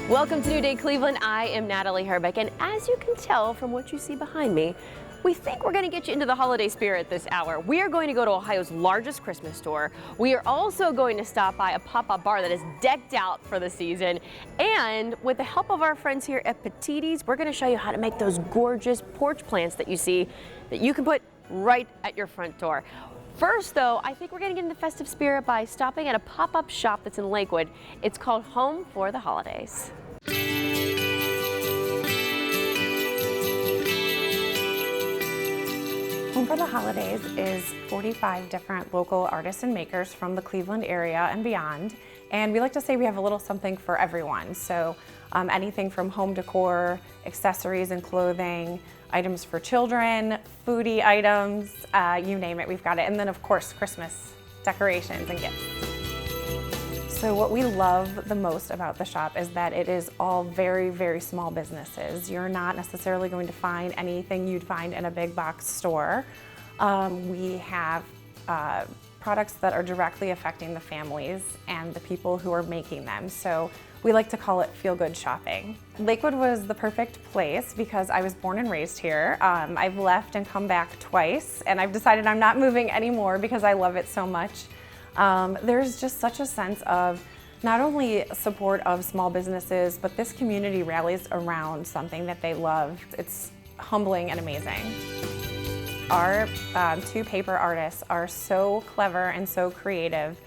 Welcome to New Day Cleveland. I am Natalie Herbeck, and as you can tell from what you see behind me, we think we're going to get you into the holiday spirit this hour. We are going to go to Ohio's largest Christmas store. We are also going to stop by a pop-up bar that is decked out for the season. And with the help of our friends here at Petitti's, we're going to show you how to make those gorgeous porch plants that you see that you can put right at your front door. First, though, I think we're going to get in the festive spirit by stopping at a pop-up shop that's in Lakewood. It's called Home for the Holidays. Home for the Holidays is 45 different local artists and makers from the Cleveland area and beyond. And we like to say we have a little something for everyone. So anything from home decor, accessories and clothing, items for children, foodie items, you name it, we've got it. And then of course, Christmas decorations and gifts. So what we love the most about the shop is that it is all very, very small businesses. You're not necessarily going to find anything you'd find in a big box store. We have products that are directly affecting the families and the people who are making them. So we like to call it feel-good shopping. Lakewood was the perfect place because I was born and raised here. I've left and come back twice, and I've decided I'm not moving anymore because I love it so much. There's just such a sense of not only support of small businesses, but this community rallies around something that they love. It's humbling and amazing. Our two paper artists are so clever and so creative.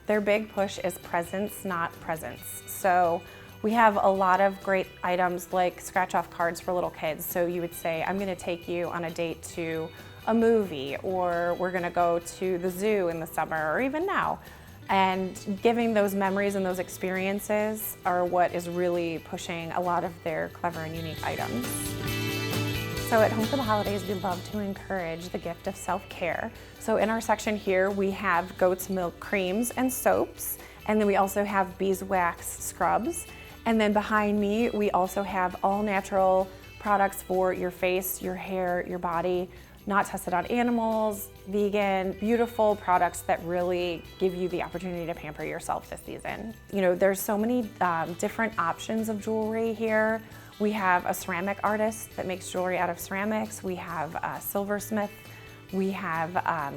Their big push is presents, not presents. So we have a lot of great items like scratch-off cards for little kids. So you would say, I'm gonna take you on a date to a movie, or we're gonna go to the zoo in the summer, or even now. And giving those memories and those experiences are what is really pushing a lot of their clever and unique items. So at Home for the Holidays, we love to encourage the gift of self-care. So in our section here, we have goat's milk creams and soaps, and then we also have beeswax scrubs. And then behind me, we also have all natural products for your face, your hair, your body, not tested on animals, vegan, beautiful products that really give you the opportunity to pamper yourself this season. You know, there's so many different options of jewelry here. We have a ceramic artist that makes jewelry out of ceramics. We have a silversmith. We have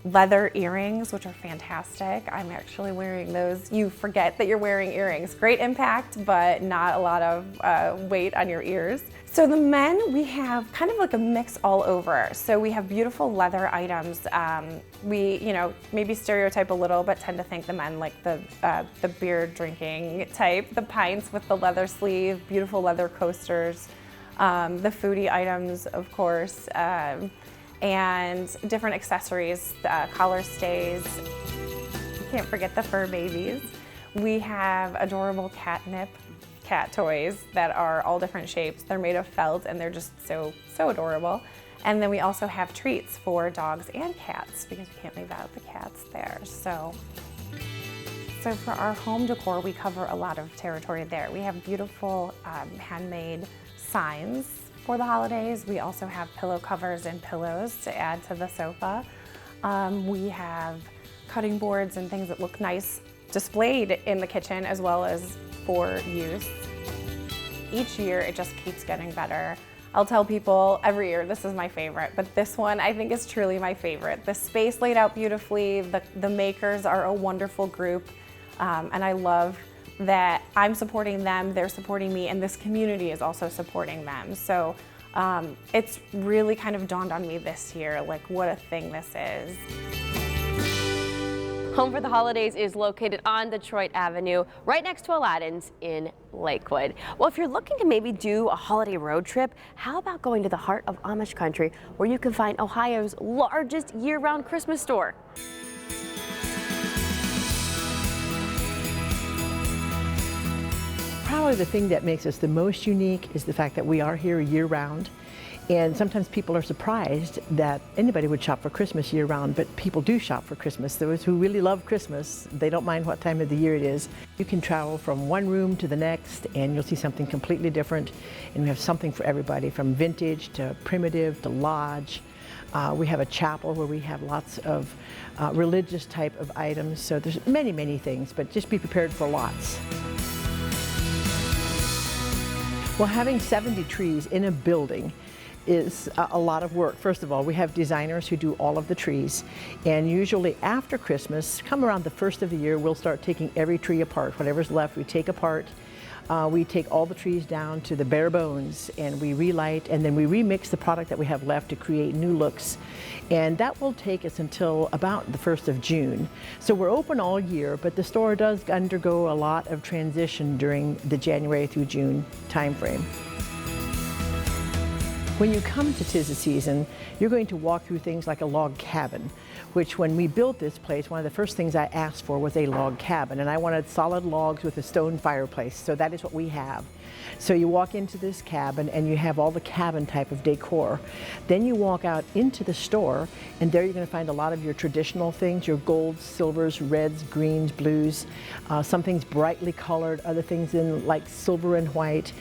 leather earrings, which are fantastic. I'm actually wearing those. You forget that you're wearing earrings. Great impact, but not a lot of weight on your ears. So the men, we have kind of like a mix all over. So we have beautiful leather items. We, you know, maybe stereotype a little, but tend to think the men like the beer drinking type. The pints with the leather sleeve, beautiful leather coasters, the foodie items, of course, and different accessories, collar stays. You can't forget the fur babies. We have adorable catnip cat toys that are all different shapes. They're made of felt and they're just so adorable. And then we also have treats for dogs and cats because we can't leave out the cats there. So for our home decor, we cover a lot of territory there. We have beautiful handmade signs for the holidays. We also have pillow covers and pillows to add to the sofa. We have cutting boards and things that look nice displayed in the kitchen as well as for use. Each year it just keeps getting better. I'll tell people every year this is my favorite, but this one I think is truly my favorite. The space laid out beautifully, the makers are a wonderful group, and I love that I'm supporting them, they're supporting me, and this community is also supporting them. So it's really kind of dawned on me this year, like what a thing this is. Home for the Holidays is located on Detroit Avenue, right next to Aladdin's in Lakewood. Well, if you're looking to maybe do a holiday road trip, how about going to the heart of Amish country, where you can find Ohio's largest year-round Christmas store? Probably the thing that makes us the most unique is the fact that we are here year-round. And sometimes people are surprised that anybody would shop for Christmas year-round, but people do shop for Christmas. Those who really love Christmas, they don't mind what time of the year it is. You can travel from one room to the next and you'll see something completely different. And we have something for everybody, from vintage to primitive to lodge. We have a chapel where we have lots of religious type of items. So there's many, many things, but just be prepared for lots. Well, having 70 trees in a building is a lot of work. First of all, we have designers who do all of the trees, and usually after Christmas, come around the first of the year, we'll start taking every tree apart. Whatever's left, we take apart. We take all the trees down to the bare bones, and we relight, and then we remix the product that we have left to create new looks. And that will take us until about the 1st of June. So we're open all year, but the store does undergo a lot of transition during the January through June timeframe. When you come to 'Tis the Season, you're going to walk through things like a log cabin, which when we built this place, one of the first things I asked for was a log cabin, and I wanted solid logs with a stone fireplace, so that is what we have. So you walk into this cabin and you have all the cabin type of decor. Then you walk out into the store, and there you're going to find a lot of your traditional things, your golds, silvers, reds, greens, blues, some things brightly colored, other things in like silver and white.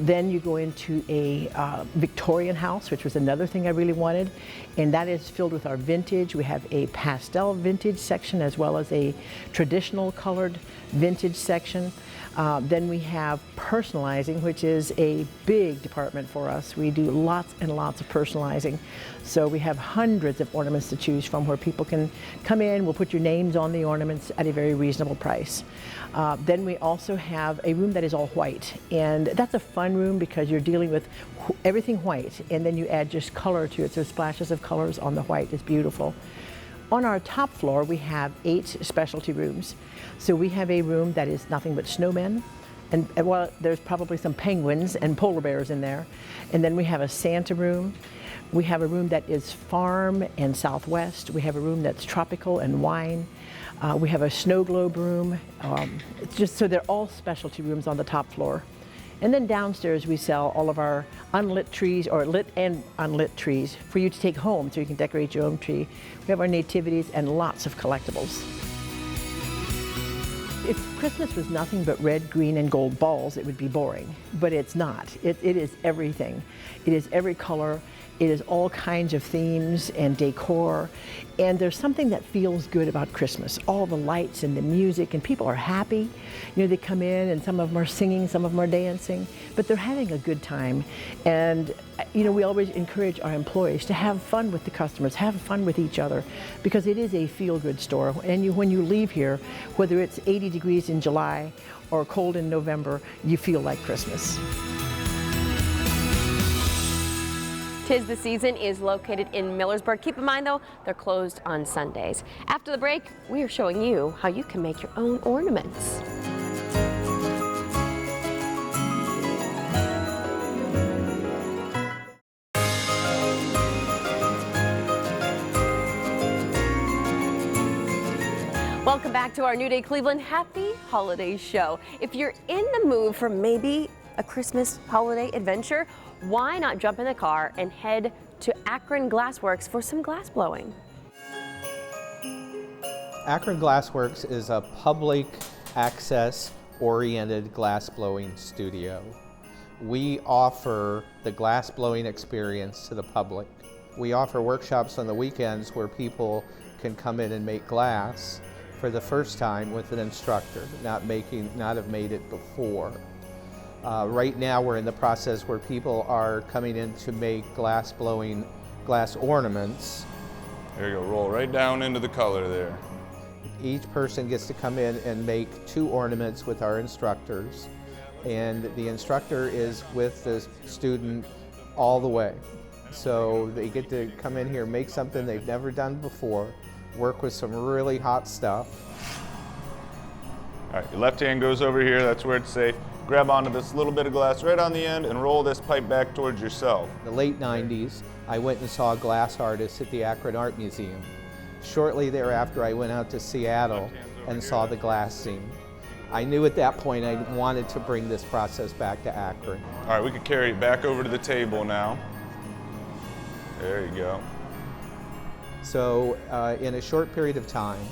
Then you go into a Victorian house, which was another thing I really wanted, and that is filled with our vintage. We have a pastel vintage section as well as a traditional colored vintage section. Then we have personalizing, which is a big department for us. We do lots and lots of personalizing. So we have hundreds of ornaments to choose from where people can come in, we'll put your names on the ornaments at a very reasonable price. Then we also have a room that is all white, and that's a fun room because you're dealing with everything white, and then you add just color to it, so splashes of colors on the white is beautiful. On our top floor, we have 8 specialty rooms. So we have a room that is nothing but snowmen, and well, there's probably some penguins and polar bears in there. And then we have a Santa room. We have a room that is farm and Southwest. We have a room that's tropical and wine. We have a snow globe room. It's just so they're all specialty rooms on the top floor. And then downstairs we sell all of our unlit trees, or lit and unlit trees, for you to take home so you can decorate your own tree. We have our nativities and lots of collectibles. If Christmas was nothing but red, green, and gold balls, it would be boring, but it's not. It is everything. It is every color. It is all kinds of themes and decor, and there's something that feels good about Christmas. All the lights and the music, and people are happy. You know, they come in and some of them are singing, some of them are dancing, but they're having a good time. And you know, we always encourage our employees to have fun with the customers, have fun with each other, because it is a feel-good store. And when you leave here, whether it's 80 degrees in July or cold in November, you feel like Christmas. 'Tis the Season is located in Millersburg. Keep in mind though, they're closed on Sundays. After the break, we are showing you how you can make your own ornaments. Welcome back to our New Day Cleveland Happy Holidays show. If you're in the mood for maybe a Christmas holiday adventure, why not jump in the car and head to Akron Glassworks for some glass blowing? Akron Glassworks is a public access oriented glass blowing studio. We offer the glass blowing experience to the public. We offer workshops on the weekends where people can come in and make glass for the first time with an instructor, not have made it before. Right now we're in the process where people are coming in to make glass ornaments. There you go, roll right down into the color there. Each person gets to come in and make 2 ornaments with our instructors, and the instructor is with the student all the way. So they get to come in here, make something they've never done before, work with some really hot stuff. All right, your left hand goes over here, that's where it's safe. Grab onto this little bit of glass right on the end and roll this pipe back towards yourself. In the late 90s, I went and saw a glass artist at the Akron Art Museum. Shortly thereafter, I went out to Seattle and saw the glass scene. I knew at that point I wanted to bring this process back to Akron. All right, we can carry it back over to the table now. There you go. So in a short period of time,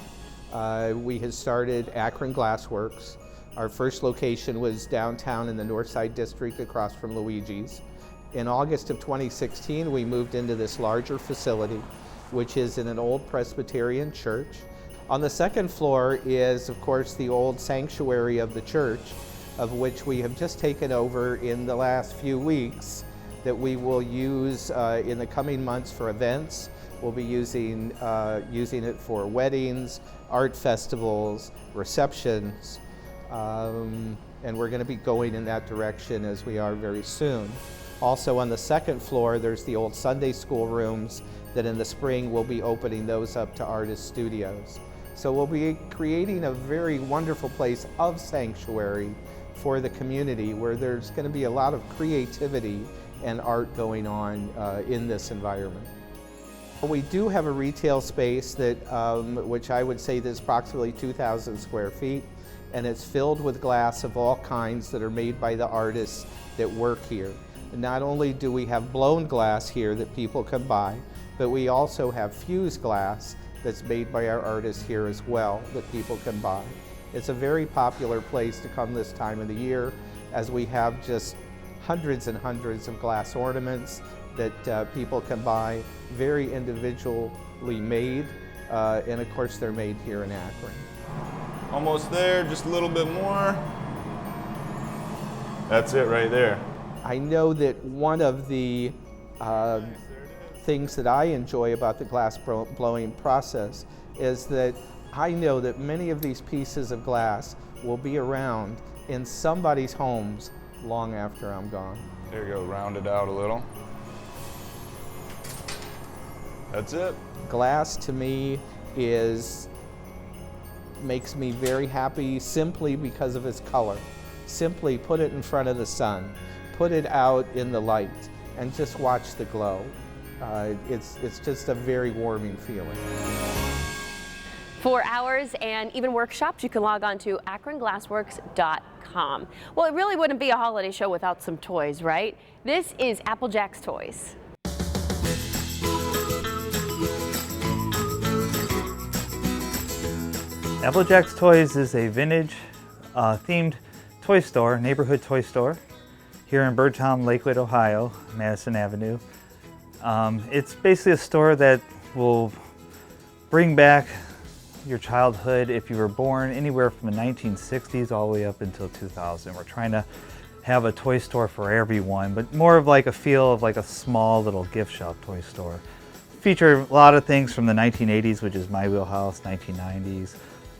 we had started Akron Glassworks. Our first location was downtown in the Northside District across from Luigi's. In August of 2016, we moved into this larger facility, which is in an old Presbyterian church. On the second floor is, of course, the old sanctuary of the church, of which we have just taken over in the last few weeks, that we will use in the coming months for events. We'll be using it for weddings, art festivals, receptions, and we're going to be going in that direction as we are very soon. Also on the second floor, there's the old Sunday school rooms that in the spring we'll be opening those up to artist studios. So we'll be creating a very wonderful place of sanctuary for the community where there's going to be a lot of creativity and art going on in this environment. We do have a retail space that, which I would say is approximately 2,000 square feet, and it's filled with glass of all kinds that are made by the artists that work here. And not only do we have blown glass here that people can buy, but we also have fused glass that's made by our artists here as well that people can buy. It's a very popular place to come this time of the year, as we have just hundreds and hundreds of glass ornaments that people can buy, very individually made, and of course they're made here in Akron. Almost there, just a little bit more. That's it right there. I know that one of the things that I enjoy about the glass blowing process is that I know that many of these pieces of glass will be around in somebody's homes long after I'm gone. There you go, round it out a little. That's it. Glass to me makes me very happy simply because of its color. Simply put it in front of the sun, put it out in the light, and just watch the glow. It's just a very warming feeling. For hours and even workshops, you can log on to akronglassworks.com. Well, it really wouldn't be a holiday show without some toys, right? This is Applejack's Toys. Applejack's Toys is a vintage themed toy store, neighborhood toy store here in Birdtown, Lakewood, Ohio, Madison Avenue. It's basically a store that will bring back your childhood if you were born anywhere from the 1960s all the way up until 2000. We're trying to have a toy store for everyone, but more of like a feel of like a small little gift shop toy store. Feature a lot of things from the 1980s, which is my wheelhouse, 1990s,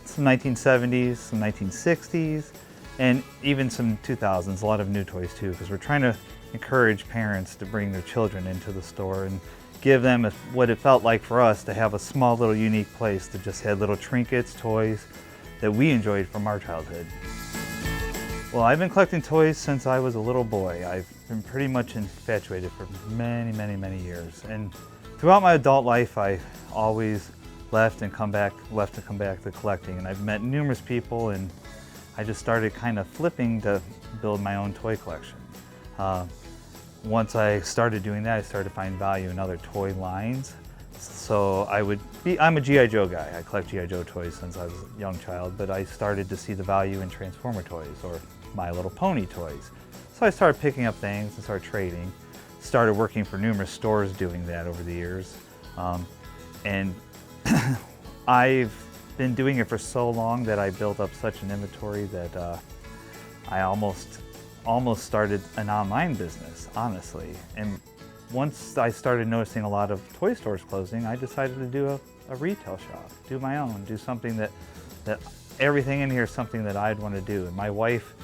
some 1970s, some 1960s, and even some 2000s, a lot of new toys too, because we're trying to encourage parents to bring their children into the store and give them what it felt like for us to have a small little unique place that just had little trinkets, toys that we enjoyed from our childhood. Well, I've been collecting toys since I was a little boy. I've been pretty much infatuated for many, many, many years. And throughout my adult life, I always left and come back to collecting. And I've met numerous people, and I just started kind of flipping to build my own toy collection. Once I started doing that, I started to find value in other toy lines. So I'm a G.I. Joe guy. I collect G.I. Joe toys since I was a young child, but I started to see the value in Transformer toys or My Little Pony toys. So I started picking up things and started trading. Started working for numerous stores doing that over the years. And I've been doing it for so long that I built up such an inventory that I almost started an online business, honestly. And once I started noticing a lot of toy stores closing, I decided to do a retail shop, do my own, do something that everything in here is something that I'd want to do. And my wife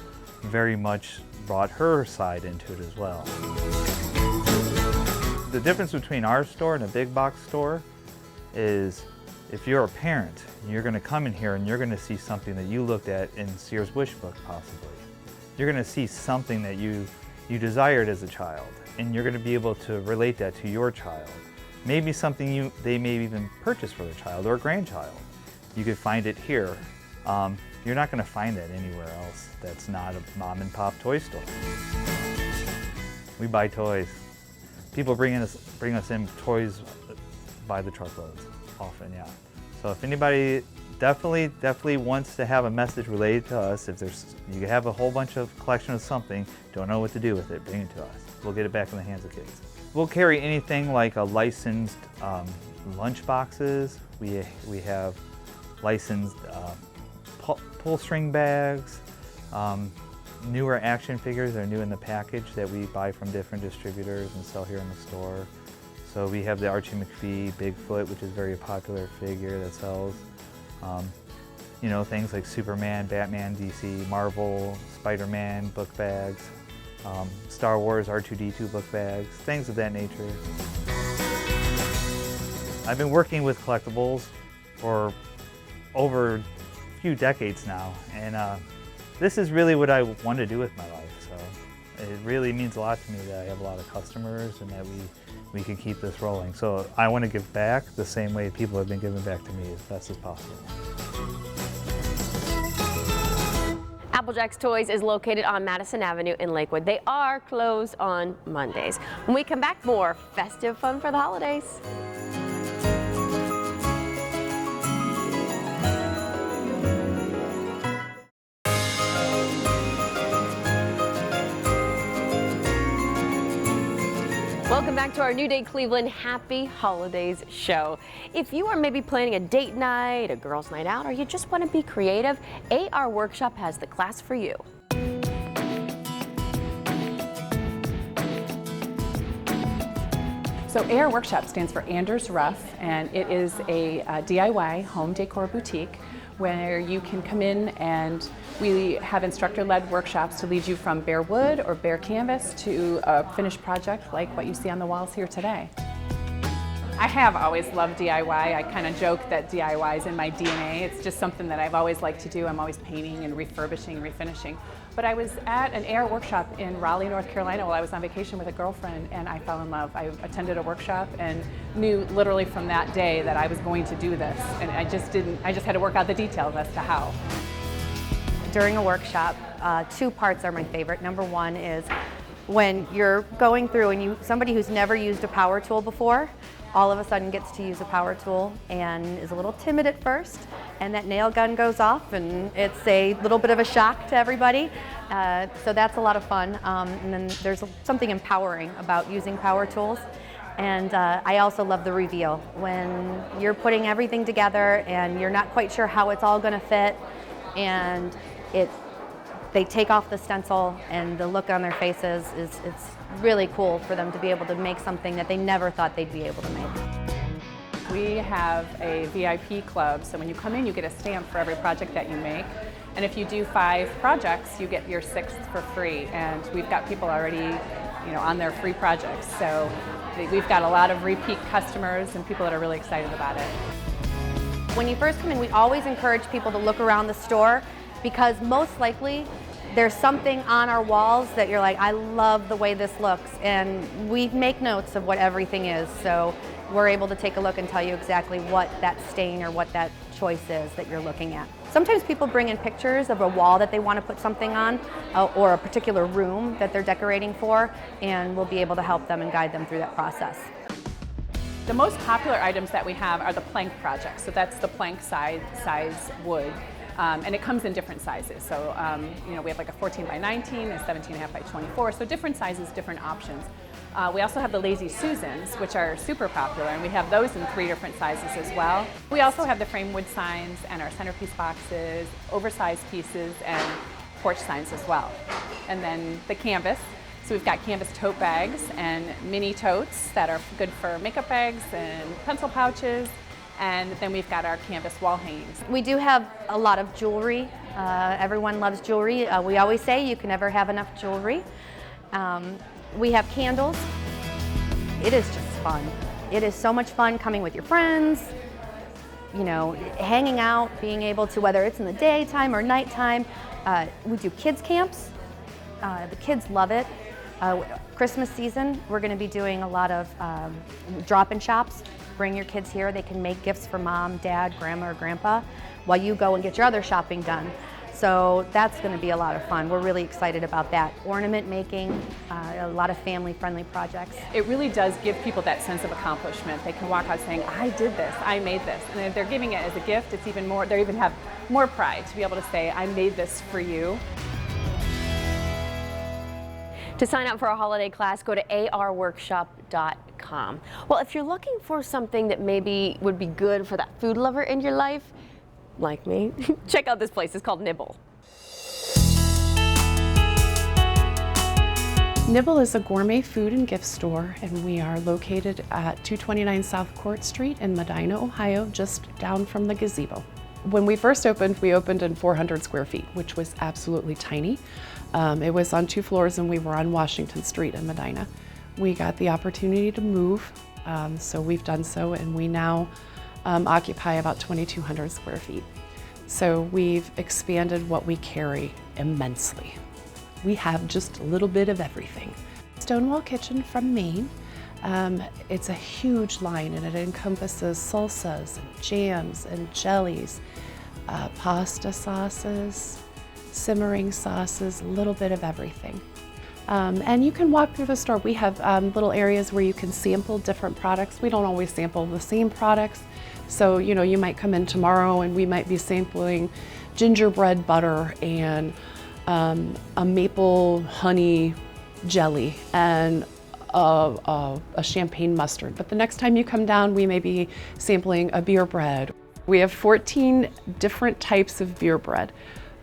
very much brought her side into it as well. The difference between our store and a big box store is if you're a parent, you're going to come in here and you're going to see something that you looked at in Sears Wish Book possibly. You're going to see something that you desired as a child, and you're going to be able to relate that to your child. Maybe something they may even purchase for their child or grandchild. You could find it here. You're not going to find that anywhere else that's not a mom and pop toy store. We buy toys. People bring us in toys by the truckloads often, yeah. So if anybody definitely wants to have a message related to us, if you have a whole bunch of collection of something, don't know what to do with it, bring it to us. We'll get it back in the hands of kids. We'll carry anything like a licensed lunch boxes. We have licensed pull string bags, newer action figures that are new in the package that we buy from different distributors and sell here in the store. So we have the Archie McPhee Bigfoot, which is a very popular figure that sells. You know, things like Superman, Batman, DC, Marvel, Spider-Man book bags, Star Wars R2-D2 book bags, things of that nature. I've been working with collectibles for over a few decades now, and this is really what I want to do with my life. So it really means a lot to me that I have a lot of customers and that we can keep this rolling. So I want to give back the same way people have been giving back to me as best as possible. Applejack's Toys is located on Madison Avenue in Lakewood. They are closed on Mondays. When we come back, more festive fun for the holidays. Welcome back to our New Day Cleveland Happy Holidays show. If you are maybe planning a date night, a girls' night out, or you just want to be creative, AR Workshop has the class for you. So AR Workshop stands for Anders Ruff, and it is a DIY home decor boutique where you can come in, and we have instructor-led workshops to lead you from bare wood or bare canvas to a finished project like what you see on the walls here today. I have always loved DIY. I kind of joke that DIY is in my DNA. It's just something that I've always liked to do. I'm always painting and refurbishing, refinishing. But I was at an AR workshop in Raleigh, North Carolina while I was on vacation with a girlfriend, and I fell in love. I attended a workshop and knew literally from that day that I was going to do this. And I just had to work out the details as to how. During a workshop, two parts are my favorite. Number one is when you're going through and somebody who's never used a power tool before, all of a sudden gets to use a power tool and is a little timid at first, and that nail gun goes off and it's a little bit of a shock to everybody. So that's a lot of fun. And then there's something empowering about using power tools. And I also love the reveal. When you're putting everything together and you're not quite sure how it's all gonna fit, and they take off the stencil and the look on their faces it's really cool for them to be able to make something that they never thought they'd be able to make. We have a VIP club, so when you come in, you get a stamp for every project that you make. And if you do 5 projects, you get your 6th for free. And we've got people already, on their free projects. So we've got a lot of repeat customers and people that are really excited about it. When you first come in, we always encourage people to look around the store, because most likely there's something on our walls that you're like, I love the way this looks, and we make notes of what everything is, so we're able to take a look and tell you exactly what that stain or what that choice is that you're looking at. Sometimes people bring in pictures of a wall that they want to put something on, or a particular room that they're decorating for, and we'll be able to help them and guide them through that process. The most popular items that we have are the plank projects, so that's the plank size wood. And it comes in different sizes. So, we have like a 14 by 19, a 17.5 by 24, so different sizes, different options. We also have the Lazy Susans, which are super popular, and we have those in 3 different sizes as well. We also have the frame wood signs and our centerpiece boxes, oversized pieces, and porch signs as well. And then the canvas. So we've got canvas tote bags and mini totes that are good for makeup bags and pencil pouches. And then we've got our canvas wall hangings. We do have a lot of jewelry. Everyone loves jewelry. We always say you can never have enough jewelry. We have candles. It is just fun. It is so much fun coming with your friends, hanging out, being able to, whether it's in the daytime or nighttime. We do kids camps. The kids love it. Christmas season, we're going to be doing a lot of drop-in shops. Bring your kids here. They can make gifts for mom, dad, grandma, or grandpa while you go and get your other shopping done. So that's going to be a lot of fun. We're really excited about that. Ornament making, a lot of family-friendly projects. It really does give people that sense of accomplishment. They can walk out saying, I did this, I made this. And if they're giving it as a gift, it's even more, they even have more pride to be able to say, I made this for you. To sign up for a holiday class, go to arworkshop.com. Well, if you're looking for something that maybe would be good for that food lover in your life, like me, check out this place. It's called Nibble. Nibble is a gourmet food and gift store, and we are located at 229 South Court Street in Medina, Ohio, just down from the gazebo. When we first opened, we opened in 400 square feet, which was absolutely tiny. It was on 2 floors, and we were on Washington Street in Medina. We got the opportunity to move, so we've done so, and we now occupy about 2,200 square feet. So we've expanded what we carry immensely. We have just a little bit of everything. Stonewall Kitchen from Maine. It's a huge line, and it encompasses salsas and jams and jellies, pasta sauces, simmering sauces, a little bit of everything. And you can walk through the store. We have little areas where you can sample different products. We don't always sample the same products. So, you know, you might come in tomorrow and we might be sampling gingerbread butter and a maple honey jelly and a champagne mustard. But the next time you come down, we may be sampling a beer bread. We have 14 different types of beer bread.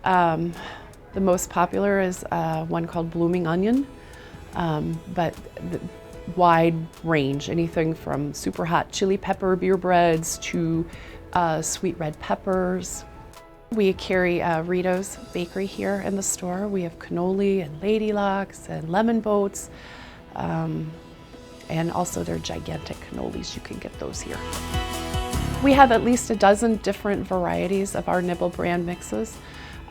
The most popular is one called Blooming Onion, but the wide range, anything from super hot chili pepper beer breads to sweet red peppers. We carry Rito's Bakery here in the store. We have cannoli and ladylocks and lemon boats, and also their gigantic cannolis. You can get those here. We have at least a dozen different varieties of our Nibble brand mixes.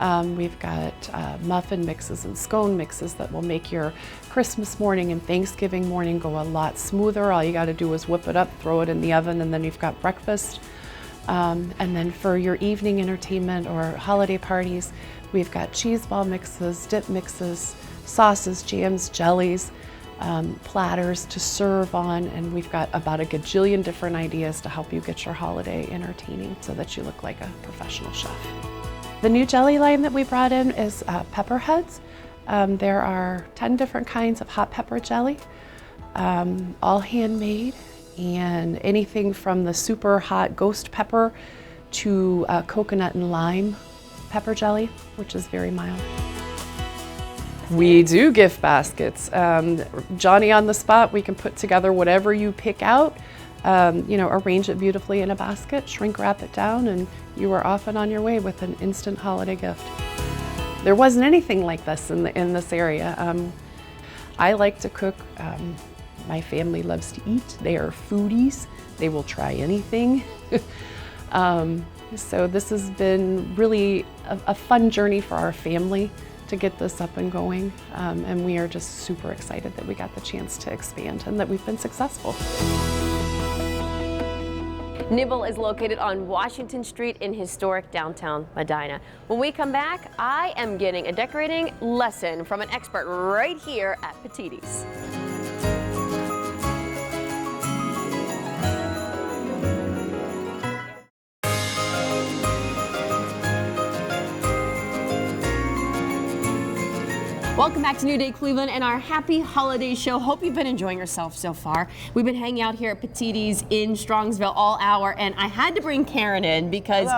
We've got muffin mixes and scone mixes that will make your Christmas morning and Thanksgiving morning go a lot smoother. All you got to do is whip it up, throw it in the oven, and then you've got breakfast. And then for your evening entertainment or holiday parties, we've got cheese ball mixes, dip mixes, sauces, jams, jellies, platters to serve on, and we've got about a gajillion different ideas to help you get your holiday entertaining so that you look like a professional chef. The new jelly line that we brought in is pepper heads. There are 10 different kinds of hot pepper jelly, all handmade, and anything from the super hot ghost pepper to coconut and lime pepper jelly, which is very mild. We do gift baskets. Johnny on the spot, we can put together whatever you pick out, you know, arrange it beautifully in a basket, shrink wrap it down, and you are off and on your way with an instant holiday gift. There wasn't anything like this in this area. I like to cook. My family loves to eat. They are foodies. They will try anything. So this has been really a fun journey for our family to get this up and going. And we are just super excited that we got the chance to expand and that we've been successful. Nibble is located on Washington Street in historic downtown Medina. When we come back, I am getting a decorating lesson from an expert right here at Petiti's. Welcome back to New Day Cleveland and our happy holiday show. Hope you've been enjoying yourself so far. We've been hanging out here at Petiti's in Strongsville all hour, and I had to bring Karen in because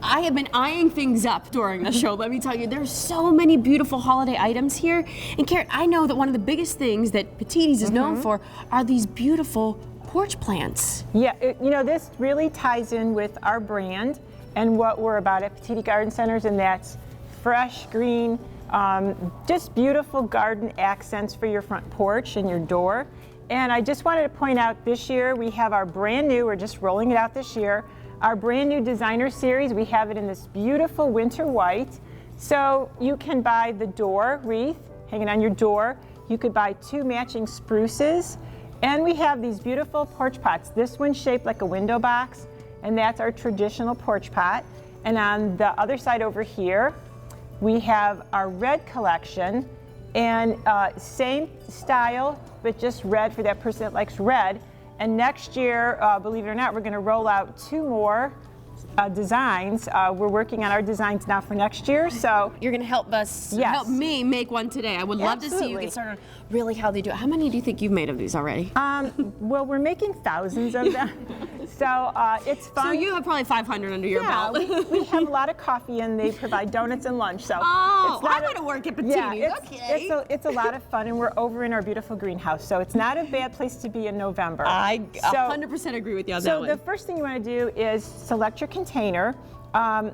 I have been eyeing things up during the show. Let me tell you, there's so many beautiful holiday items here. And Karen, I know that one of the biggest things that Petiti's is known for are these beautiful porch plants. Yeah, you know, this really ties in with our brand and what we're about at Petiti Garden Centers, and that's fresh, green, just beautiful garden accents for your front porch and your door. And I just wanted to point out this year we have our brand new, we're just rolling it out this year, our brand new designer series. We have it in this beautiful winter white. So you can buy the door wreath hanging on your door. You could buy 2 matching spruces. And we have these beautiful porch pots. This one's shaped like a window box, and that's our traditional porch pot. And on the other side over here, we have our red collection, and same style, but just red for that person that likes red. And next year, believe it or not, we're going to roll out 2 more designs. We're working on our designs now for next year. So you're going to help us, help me make one today. I would love to see you get started on really how they do it. How many do you think you've made of these already? Well, we're making thousands of them. So it's fun. So you have probably 500 under your Yeah, belt. we have a lot of coffee and they provide donuts and lunch. So Oh, it's not I want to work at Patini. Yeah, Okay. it's a lot of fun, and we're over in our beautiful greenhouse, so it's not a bad place to be in November. I So- 100% agree with you on that So one. the first thing you want to do is select your container, and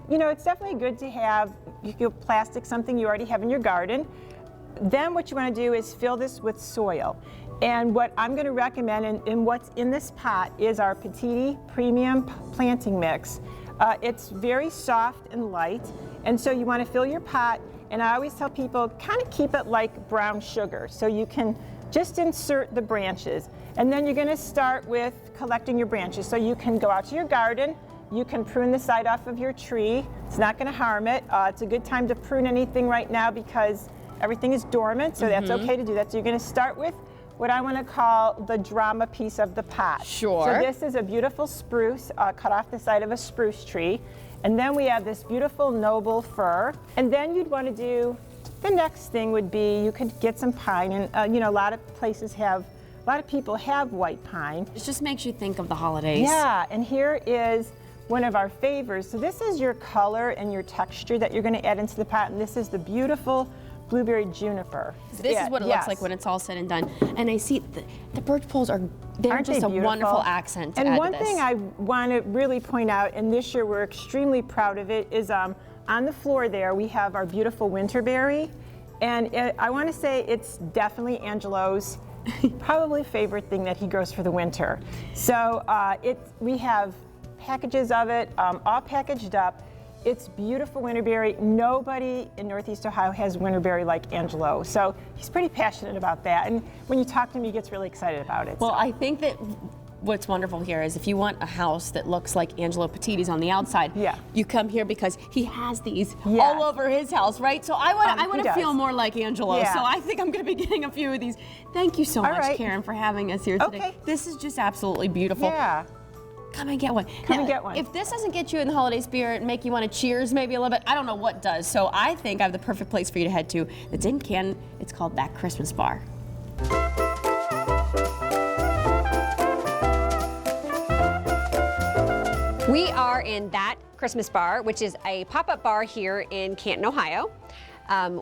you know it's definitely good to have plastic, something you already have in your garden. Then what you want to do is fill this with soil. And what I'm going to recommend, and what's in this pot, is our Patini Premium Planting Mix. It's very soft and light, and so you want to fill your pot, and I always tell people kind of keep it like brown sugar, so you can just insert the branches. And then you're going to start with collecting your branches. So you can go out to your garden, you can prune the side off of your tree. It's not going to harm it. It's a good time to prune anything right now because everything is dormant, so that's okay to do that. So you're going to start with what I want to call the drama piece of the pot. Sure. So this is a beautiful spruce cut off the side of a spruce tree. And then we have this beautiful noble fir. And then you'd want to do, the next thing would be you could get some pine. And you know, a lot of people have white pine. It just makes you think of the holidays. Yeah, and here is one of our favors. So this is your color and your texture that you're going to add into the pot. And this is the beautiful blueberry juniper. This is what it looks like when it's all said and done. And I see the birch poles Aren't just they a beautiful? wonderful accent to And add one to this. thing I want to really point out, and this year we're extremely proud of it, is on the floor there we have our beautiful winterberry. And I want to say it's definitely Angelo's probably favorite thing that he grows for the winter. So we have packages of it, all packaged up. It's beautiful winterberry. Nobody in Northeast Ohio has winterberry like Angelo. So he's pretty passionate about that. And when you talk to him, he gets really excited about it. Well, so. I think that what's wonderful here is if you want a house that looks like Angelo Petiti's on the outside, you come here because he has these all over his house, right? So I want to feel more like Angelo. Yeah. So I think I'm going to be getting a few of these. Thank you so much, right. Karen, for having us here today. Okay. This is just absolutely beautiful. Yeah. Come and get one. Come and get one. If this doesn't get you in the holiday spirit and make you want to cheers maybe a little bit, I don't know what does. So I think I have the perfect place for you to head to. It's in Canton. It's called That Christmas Bar. We are in That Christmas Bar, which is a pop-up bar here in Canton, Ohio.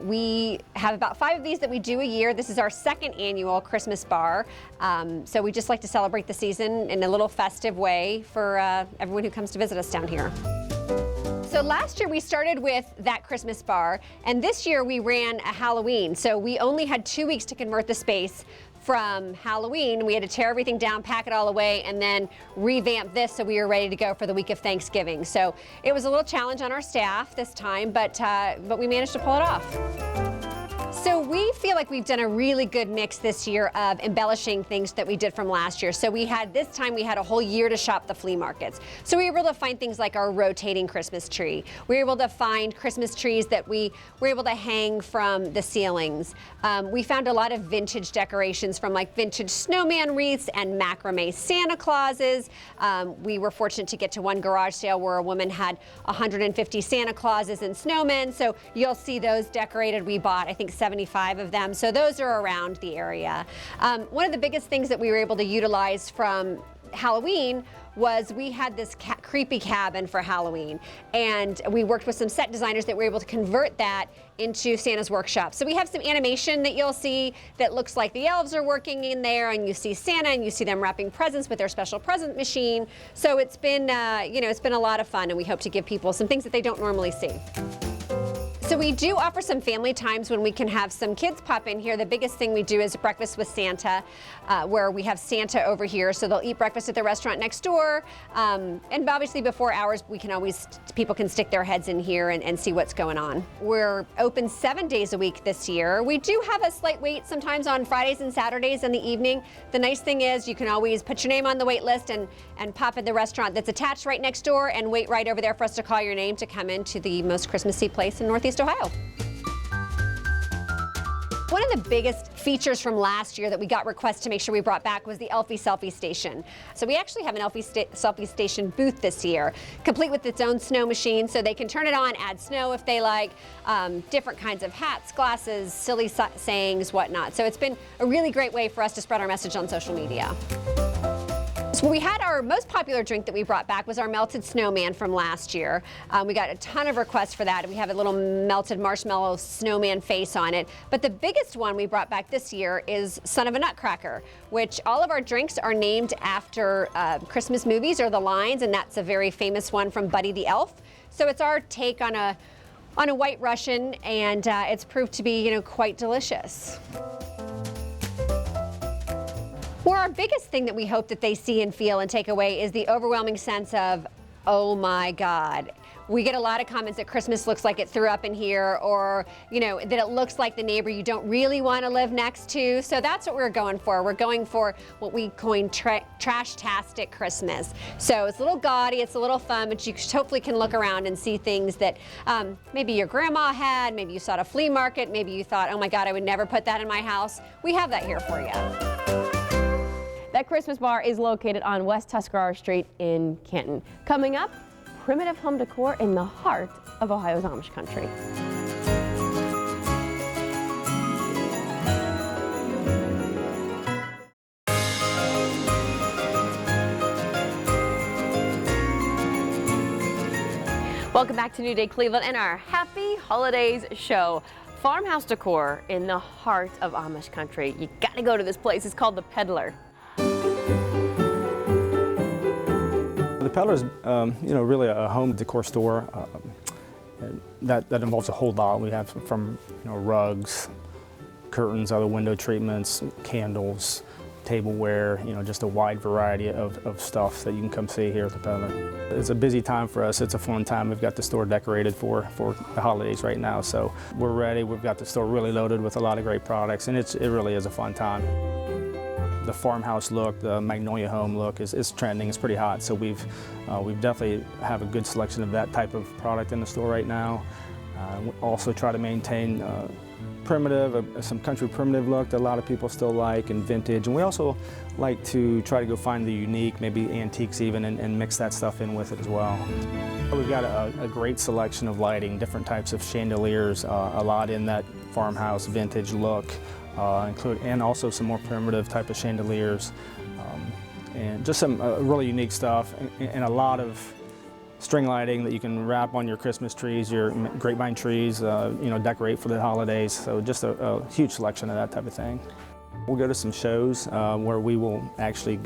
We have about 5 of these that we do a year. This is our 2nd annual Christmas bar. So we just like to celebrate the season in a little festive way for everyone who comes to visit us down here. So last year we started with That Christmas Bar, and this year we ran a Halloween. So we only had 2 weeks to convert the space from Halloween. We had to tear everything down, pack it all away, and then revamp this so we were ready to go for the week of Thanksgiving. So it was a little challenge on our staff this time, but we managed to pull it off. So we feel like we've done a really good mix this year of embellishing things that we did from last year. So this time we had a whole year to shop the flea markets. So we were able to find things like our rotating Christmas tree. We were able to find Christmas trees that we were able to hang from the ceilings. We found a lot of vintage decorations from like vintage snowman wreaths and macrame Santa Clauses. We were fortunate to get to one garage sale where a woman had 150 Santa Clauses and snowmen. So you'll see those decorated. We bought, I think, 75 of them. So those are around the area. One of the biggest things that we were able to utilize from Halloween was we had this creepy cabin for Halloween, and we worked with some set designers that were able to convert that into Santa's workshop. So we have some animation that you'll see that looks like the elves are working in there, and you see Santa and you see them wrapping presents with their special present machine. So it's been, it's been a lot of fun, and we hope to give people some things that they don't normally see. So we do offer some family times when we can have some kids pop in here. The biggest thing we do is breakfast with Santa, where we have Santa over here. So they'll eat breakfast at the restaurant next door. And obviously before hours, people can stick their heads in here and see what's going on. We're open 7 days a week this year. We do have a slight wait sometimes on Fridays and Saturdays in the evening. The nice thing is you can always put your name on the wait list and pop in the restaurant that's attached right next door and wait right over there for us to call your name to come into the most Christmassy place in Northeast Ohio. One of the biggest features from last year that we got requests to make sure we brought back was the Elfie Selfie Station. So we actually have an Elfie Selfie Station booth this year, complete with its own snow machine, so they can turn it on, add snow if they like, different kinds of hats, glasses, silly sayings, whatnot. So it's been a really great way for us to spread our message on social media. So we had our most popular drink that we brought back was our melted snowman from last year. We got a ton of requests for that. We have a little melted marshmallow snowman face on it. But the biggest one we brought back this year is Son of a Nutcracker, which all of our drinks are named after Christmas movies or the lines, and that's a very famous one from Buddy the Elf. So it's our take on a White Russian, and it's proved to be, quite delicious. Well, our biggest thing that we hope that they see and feel and take away is the overwhelming sense of, oh my God. We get a lot of comments that Christmas looks like it threw up in here, or, that it looks like the neighbor you don't really want to live next to. So that's what we're going for. We're going for what we coin trash-tastic Christmas. So it's a little gaudy, it's a little fun, but you hopefully can look around and see things that maybe your grandma had, maybe you saw at a flea market, maybe you thought, oh my God, I would never put that in my house. We have that here for you. That Christmas bar is located on West Tuscarora Street in Canton. Coming up, primitive home decor in the heart of Ohio's Amish country. Welcome back to New Day Cleveland and our Happy Holidays show. Farmhouse decor in the heart of Amish country. You gotta go to this place. It's called The Peddler. The Peddler is, really a home decor store that involves a whole lot. We have from rugs, curtains, other window treatments, candles, tableware, just a wide variety of stuff that you can come see here at the Peddler. It's a busy time for us. It's a fun time. We've got the store decorated for the holidays right now, so we're ready. We've got the store really loaded with a lot of great products, and it really is a fun time. The farmhouse look, the Magnolia home look is trending. It's pretty hot, so we've definitely have a good selection of that type of product in the store right now. We also try to maintain primitive, some country primitive look that a lot of people still like, and vintage. And we also like to try to go find the unique, maybe antiques even, and mix that stuff in with it as well. We've got a great selection of lighting, different types of chandeliers, a lot in that farmhouse vintage look, and also some more primitive type of chandeliers, and just some really unique stuff, and a lot of string lighting that you can wrap on your Christmas trees, your grapevine trees, decorate for the holidays. So just a huge selection of that type of thing. We'll go to some shows where we will actually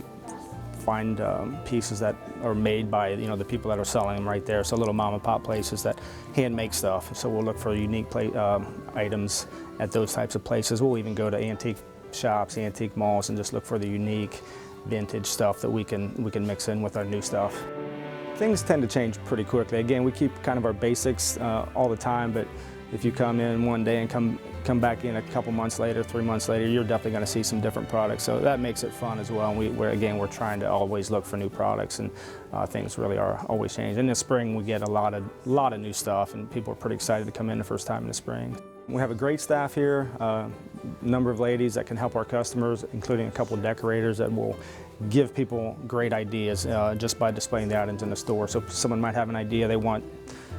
find pieces that are made by the people that are selling them right there. So little mom and pop places that hand make stuff. So we'll look for unique items at those types of places. We'll even go to antique shops, antique malls, and just look for the unique vintage stuff that we can mix in with our new stuff. Things tend to change pretty quickly. Again, we keep kind of our basics all the time, but if you come in one day and come back in a couple months later, 3 months later, you're definitely going to see some different products. So that makes it fun as well. And we're trying to always look for new products, and things really are always changing. In the spring, we get a lot of new stuff, and people are pretty excited to come in the first time in the spring. We have a great staff here, a number of ladies that can help our customers, including a couple of decorators that will give people great ideas just by displaying the items in the store. So if someone might have an idea, they want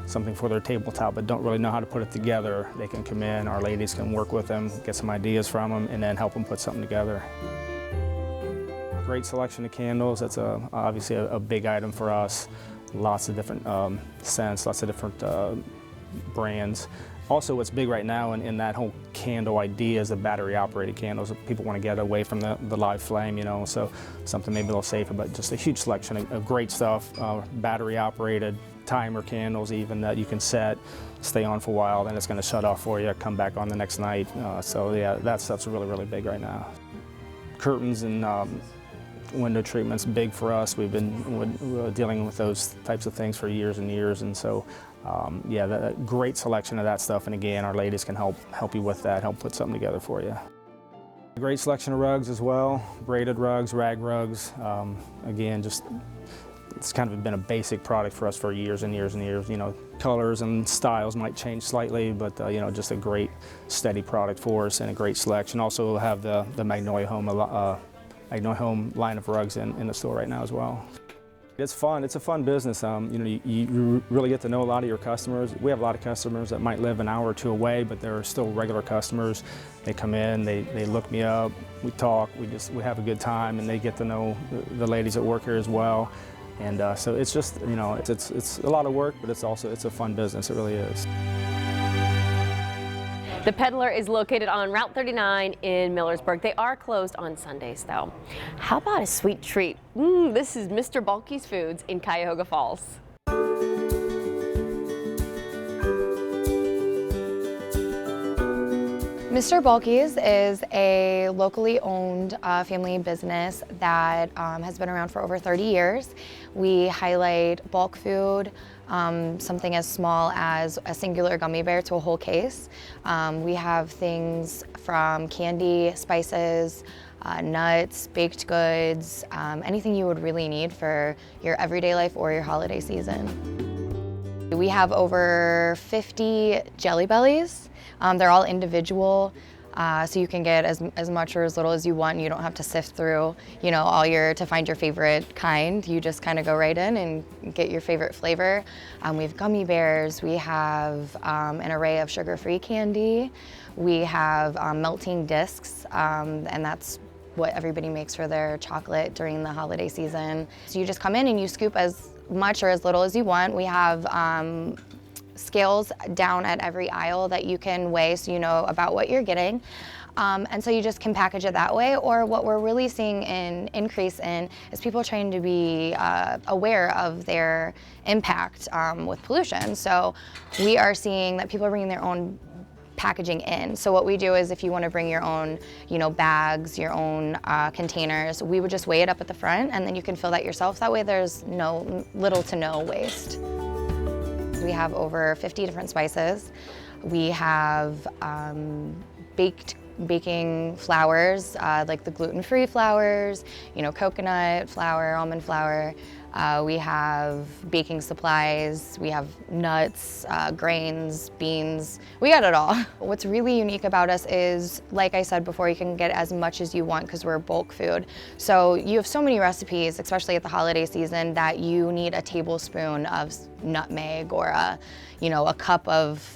something for their tabletop but don't really know how to put it together, they can come in, our ladies can work with them, get some ideas from them, and then help them put something together. Great selection of candles. That's obviously a big item for us. Lots of different scents, lots of different brands. Also, what's big right now in that whole candle idea is the battery-operated candles. People want to get away from the live flame, so something maybe a little safer, but just a huge selection of great stuff, battery-operated, timer candles even that you can set, stay on for a while, then it's going to shut off for you, come back on the next night. So yeah, that stuff's really, really big right now. Curtains and window treatments, big for us. We've been dealing with those types of things for years and years, and so yeah, a great selection of that stuff, and again, our ladies can help you with that, help put something together for you. A great selection of rugs as well, braided rugs, rag rugs. Again, just it's kind of been a basic product for us for years and years and years. Colors and styles might change slightly, but just a great steady product for us and a great selection. Also have the Magnolia Home line of rugs in the store right now as well. It's fun. It's a fun business. You really get to know a lot of your customers. We have a lot of customers that might live an hour or two away, but they're still regular customers. They come in, they look me up, we talk, we have a good time, and they get to know the ladies that work here as well. And so it's just, it's a lot of work, but it's a fun business. It really is. The Peddler is located on Route 39 in Millersburg. They are closed on Sundays, though. How about a sweet treat? This is Mr. Balky's Foods in Cuyahoga Falls. Mr. Balky's is a locally owned family business that has been around for over 30 years. We highlight bulk food, something as small as a singular gummy bear to a whole case. We have things from candy, spices, nuts, baked goods, anything you would really need for your everyday life or your holiday season. We have over 50 Jelly Bellies. They're all individual, so you can get as much or as little as you want. You don't have to sift through, to find your favorite kind. You just kind of go right in and get your favorite flavor. We have gummy bears. We have an array of sugar-free candy. We have melting discs, and that's what everybody makes for their chocolate during the holiday season. So you just come in and you scoop as much or as little as you want. We have scales down at every aisle that you can weigh so you know about what you're getting. And so you just can package it that way, or what we're really seeing an increase in is people trying to be aware of their impact with pollution. So we are seeing that people are bringing their own packaging in. So what we do is if you want to bring your own, bags, your own containers, we would just weigh it up at the front and then you can fill that yourself. That way there's little to no waste. We have over 50 different spices. We have baking flours, like the gluten-free flours, coconut flour, almond flour. We have baking supplies, we have nuts, grains, beans, we got it all. What's really unique about us is, like I said before, you can get as much as you want because we're bulk food. So you have so many recipes, especially at the holiday season, that you need a tablespoon of nutmeg or a cup of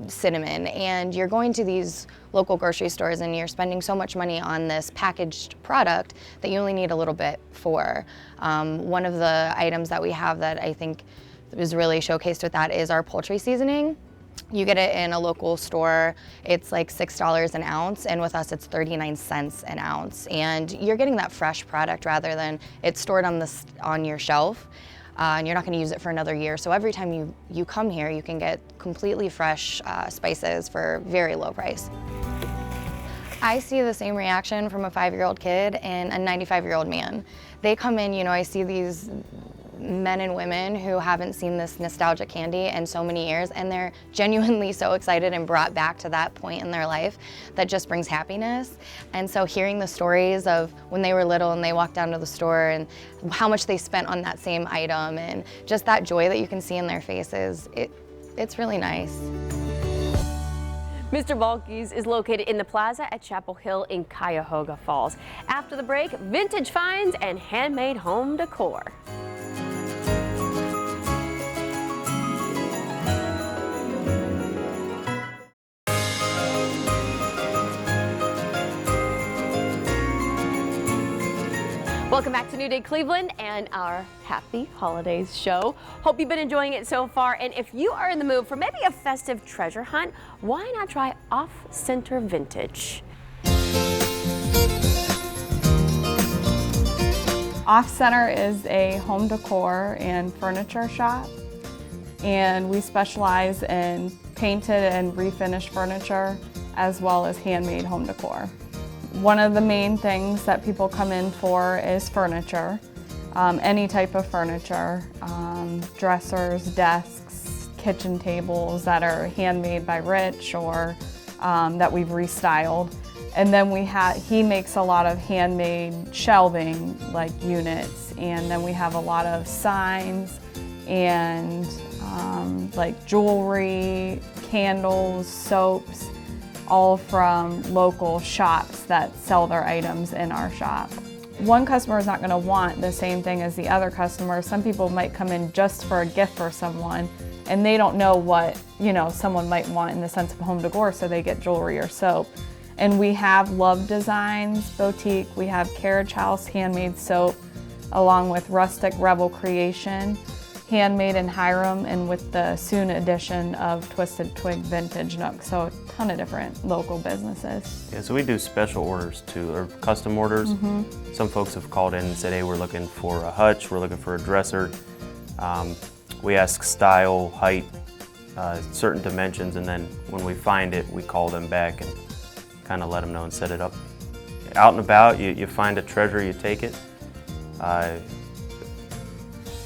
cinnamon, and you're going to these local grocery stores and you're spending so much money on this packaged product that you only need a little bit for. One of the items that we have that I think is really showcased with that is our poultry seasoning. You get it in a local store, it's like $6 an ounce, and with us it's 39 cents an ounce. And you're getting that fresh product rather than it's stored on your shelf. And you're not going to use it for another year. So every time you come here, you can get completely fresh spices for a very low price. I see the same reaction from a 5-year-old kid and a 95-year-old man. They come in, I see these men and women who haven't seen this nostalgic candy in so many years, and they're genuinely so excited and brought back to that point in their life that just brings happiness. And so hearing the stories of when they were little and they walked down to the store and how much they spent on that same item and just that joy that you can see in their faces, it's really nice. Mr. Balky's is located in the plaza at Chapel Hill in Cuyahoga Falls. After the break, vintage finds and handmade home decor. Welcome back to New Day Cleveland and our Happy Holidays show. Hope you've been enjoying it so far. And if you are in the mood for maybe a festive treasure hunt, why not try Off-Center Vintage? Off-Center is a home decor and furniture shop, and we specialize in painted and refinished furniture as well as handmade home decor. One of the main things that people come in for is furniture, any type of furniture, dressers, desks, kitchen tables that are handmade by Rich or that we've restyled. And then he makes a lot of handmade shelving, like units, and then we have a lot of signs and like jewelry, candles, soaps, all from local shops that sell their items in our shop. one customer is not going to want the same thing as the other customer. Some people might come in just for a gift for someone, and they don't know what, you know, someone might want in the sense of home decor, so they get jewelry or soap. And we have Love Designs Boutique, we have Carriage House Handmade Soap, along with Rustic Rebel Creation, Handmade in Hiram, and with the soon addition of Twisted Twig Vintage Nook. So a ton of different local businesses. Yeah, so we do special orders too, or custom orders. Some folks have called in and said, hey, we're looking for a hutch, we're looking for a dresser. We ask style, height, certain dimensions, and then when we find it, we call them back and kind of let them know and set it up. Out and about, you find a treasure, you take it.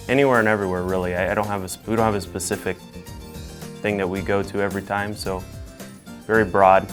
Anywhere and everywhere, really. We don't have a specific thing that we go to every time, so very broad.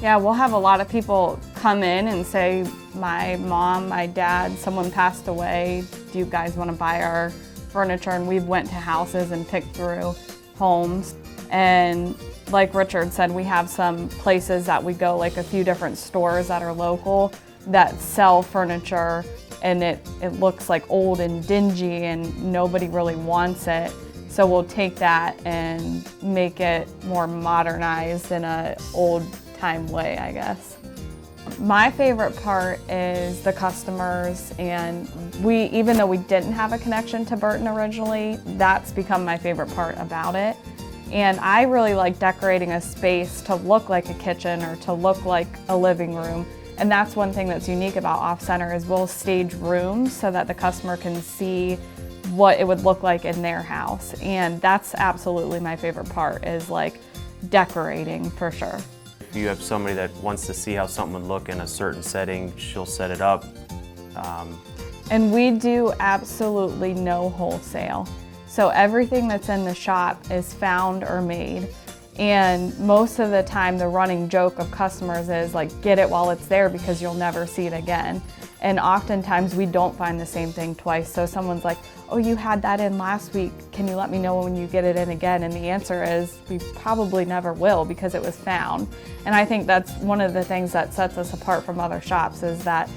Yeah, we'll have a lot of people come in and say, my mom, my dad, someone passed away. Do you guys want to buy our furniture? And we went to houses and picked through homes. And like Richard said, we have some places that we go, like a few different stores that are local that sell furniture, and it looks like old and dingy and nobody really wants it. So we'll take that and make it more modernized in an old time way, I guess. My favorite part is the customers, and even though we didn't have a connection to Burton originally, that's become my favorite part about it. And I really like decorating a space to look like a kitchen or to look like a living room. And that's one thing that's unique about Off Center is we'll stage rooms so that the customer can see what it would look like in their house. And that's absolutely my favorite part, is like decorating for sure. If you have somebody that wants to see how something would look in a certain setting, she'll set it up. And we do absolutely no wholesale. So everything that's in the shop is found or made. And most of the time the running joke of customers is like, get it while it's there because you'll never see it again. And oftentimes we don't find the same thing twice. So someone's like, oh, you had that in last week. Can you let me know when you get it in again? And the answer is we probably never will because it was found. And I think that's one of the things that sets us apart from other shops, is that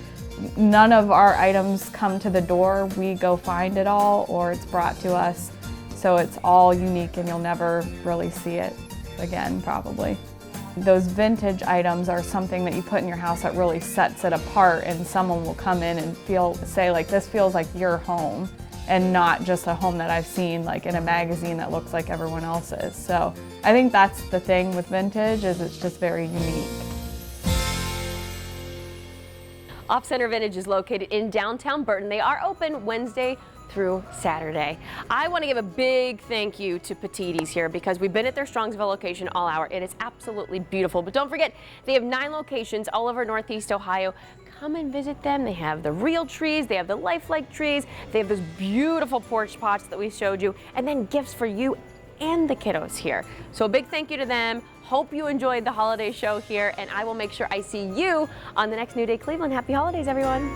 none of our items come to the door. We go find it all, or it's brought to us. So it's all unique and you'll never really see it again, probably. Those vintage items are something that you put in your house that really sets it apart, and someone will come in and say like, this feels like your home and not just a home that I've seen like in a magazine that looks like everyone else's. So I think that's the thing with vintage, is it's just very unique. Off Center Vintage is located in downtown Burton. They are open Wednesday through Saturday. I want to give a big thank you to Petitti's here because we've been at their Strongsville location all hour. It is absolutely beautiful. But don't forget, they have 9 locations all over Northeast Ohio. Come and visit them. They have the real trees, they have the lifelike trees, they have those beautiful porch pots that we showed you, and then gifts for you and the kiddos here. So a big thank you to them. Hope you enjoyed the holiday show here, and I will make sure I see you on the next New Day Cleveland. Happy holidays, everyone.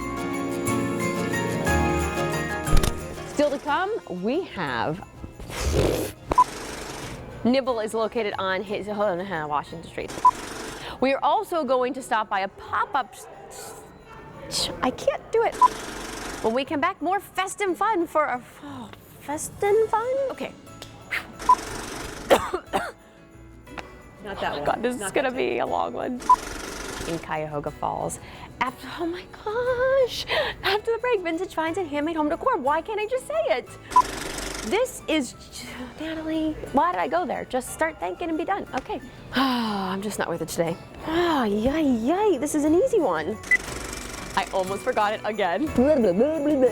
Still to come, we have Nibble is located on Washington Street. We are also going to stop by a pop-up. I can't do it. When we come back, more festive fun for a festive fun. Okay. Not that one. God, this is gonna be a long one. In Cuyahoga Falls. Oh my gosh! After the break, vintage finds and handmade home decor. Why can't I just say it? This is, Natalie, why did I go there? Just start thinking and be done. Okay. I'm just not with it today. Oh, yay. This is an easy one. I almost forgot it again. Blah, blah, blah, blah, blah.